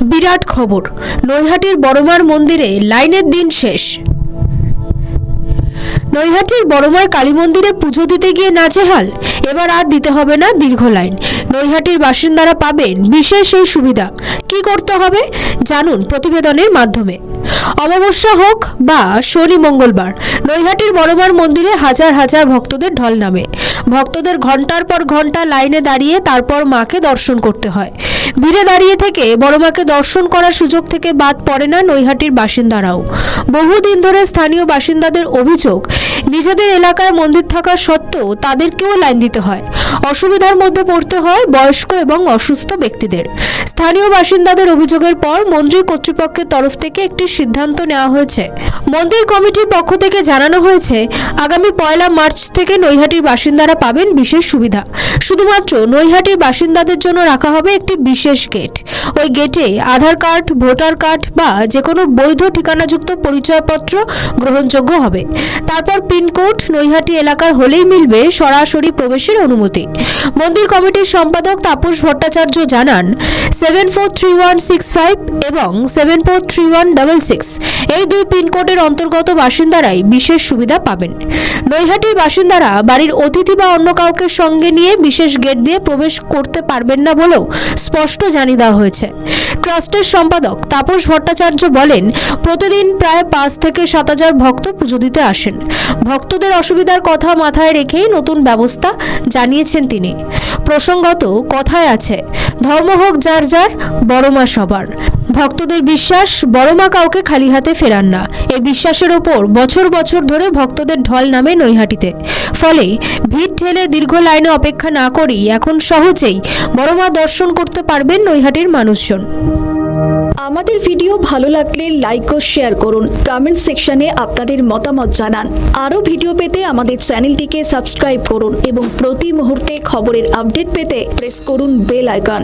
বিরাট খবর, নৈহাটির বড়মার মন্দিরে লাইনের দিন শেষ। নৈহাটির বড়মার কালী মন্দিরে পুজো দিতে গিয়ে নাজেহাল। এবার আর দিতে হবে না দীর্ঘ লাইন। নৈহাটির বাসিন্দারা পাবেন বিশেষ এই সুবিধা। কি করতে হবে জানুন প্রতিবেদনের মাধ্যমে। অমাবস্যা হোক বা শনি মঙ্গলবার, নৈহাটির বড়মার মন্দিরে হাজার হাজার ভক্তদের ঢল নামে। ভক্তদের ঘন্টার পর ঘন্টা লাইনে দাঁড়িয়ে তারপর মাকে দর্শন করতে হয়। ভিড়ে দাঁড়িয়ে থেকে বড়মাকে দর্শন করার সুযোগ থেকে বাদ পড়ে না নৈহাটির বাসিন্দারাও। বহুদিন ধরে স্থানীয় বাসিন্দাদের অভিযোগ, নিজেদের এলাকায় মন্দির থাকা সত্ত্বেও তাদেরকেও লাইন দিতে হয়। অসুবিধার মধ্যে পড়তে হয় বয়স্ক এবং অসুস্থ ব্যক্তিদের। স্থানীয় বাসিন্দাদের অভিযোগের পর মন্দির কর্তৃপক্ষের তরফ থেকে একটি সিদ্ধান্ত নেওয়া হয়েছে। মন্দির কমিটির পক্ষ থেকে জানানো হয়েছে, আগামী 1 মার্চ থেকে নৈহাটির বাসিন্দারা পাবেন বিশেষ সুবিধা। শুধুমাত্র নৈহাটির বাসিন্দাদের জন্য রাখা হবে একটি বিশেষ গেট। ওই গেটে আধার কার্ড, ভোটার কার্ড বা যে কোনো বৈধ ঠিকানাযুক্ত পরিচয়পত্র গ্রহণযোগ্য হবে। তারপর পিনকোড নৈহাটি এলাকার হলেই মিলবে সরাসরি প্রবেশের অনুমতি। মন্দির কমিটির সম্পাদক তাপস ভট্টাচার্য জানান, 743165 এবং 743166 এই দুই পিনকোডের অন্তর্গত বাসিন্দারাই বিশেষ সুবিধা পাবেন। নৈহাটির বাসিন্দারা বাড়ির অতিথি বা অন্য কাউকে সঙ্গে নিয়ে বিশেষ গেট দিয়ে প্রবেশ করতে পারবেন না বলেও স্পষ্ট জানিয়ে দেওয়া হয়েছে। ট্রাস্টের সম্পাদক তাপস ভট্টাচার্য বলেন, প্রতিদিন প্রায় 5 থেকে 7,000 ভক্ত পুজো দিতে আসেন। ভক্তদের অসুবিধার কথা মাথায় রেখেই নতুন ব্যবস্থা জানিয়েছেন তিনি। প্রসঙ্গত কথায় আছে, ধর্ম হোক যার যার, বড়মা সবার। ভক্তদের বিশ্বাস, বড়মা কাউকে খালি হাতে ফেরান না। এই বিশ্বাসের ওপর বছর বছর ধরে ভক্তদের ঢল নামে নৈহাটিতে। ফলে ভিড় ঠেলে দীর্ঘ লাইনে অপেক্ষা না করেই এখন সহজেই বড়মা দর্শন করতে পারবেন নৈহাটির মানুষজন। আমাদের ভিডিও ভালো লাগলে লাইক ও শেয়ার করুন। কমেন্ট সেকশনে আপনাদের মতামত জানান। আরও ভিডিও পেতে আমাদের চ্যানেলটিকে সাবস্ক্রাইব করুন এবং প্রতি মুহূর্তে খবরের আপডেট পেতে প্রেস করুন বেল আইকন।